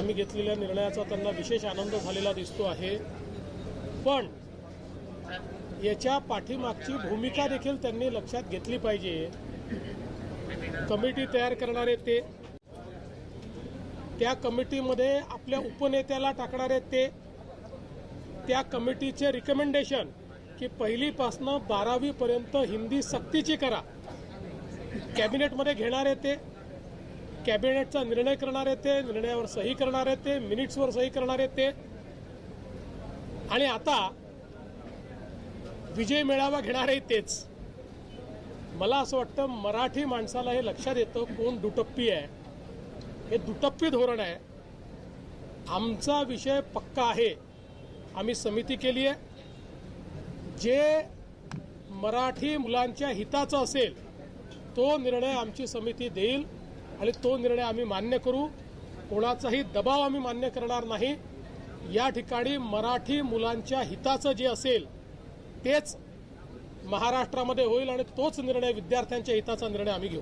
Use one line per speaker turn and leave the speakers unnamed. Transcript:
आम्ही घेतलेल्या निर्णयाचा त्यांना विशेष आनंद झालेला दिसतो आहे। पण याच्या पाठीमागची भूमिका देखील त्यांनी लक्षात घेतली पाहिजे। कमिटी तयार करणारे ते, त्या कमिटीमध्ये आपल्या उपनेत्याला टाकणारे ते, त्या कमिटीचे रिकमेंडेशन की 1ली पासून 12वी पर्यंत हिंदी सक्तीची करा, कॅबिनेटमध्ये घेणारे ते, कॅबिनेटचा निर्णय करणारे ते, निर्णयावर सही करणारे ते, मिनिट्सवर सही करणारे ते, आणि आता विजय मेळावा घेणारे तेच। मला असं वाटतं मराठी माणसाला हे लक्षात येतं कोण दुटप्पी आहे। हे दुटप्पी धोरण आहे। आमचा विषय पक्का आहे। आम्ही समिती केली आहे। जे मराठी मुलांच्या हिताचा असेल तो निर्णय आमची समिती देईल आणि तो निर्णय आम्ही मान्य करू। कोणाचाही दबाव आम्ही मान्य करणार नाही। या ठिकाणी मराठी मुलांच्या हिताचं जे असेल तेच महाराष्ट्रामध्ये होईल आणि तोच निर्णय, विद्यार्थ्यांच्या हिताचा निर्णय आम्ही घेऊ।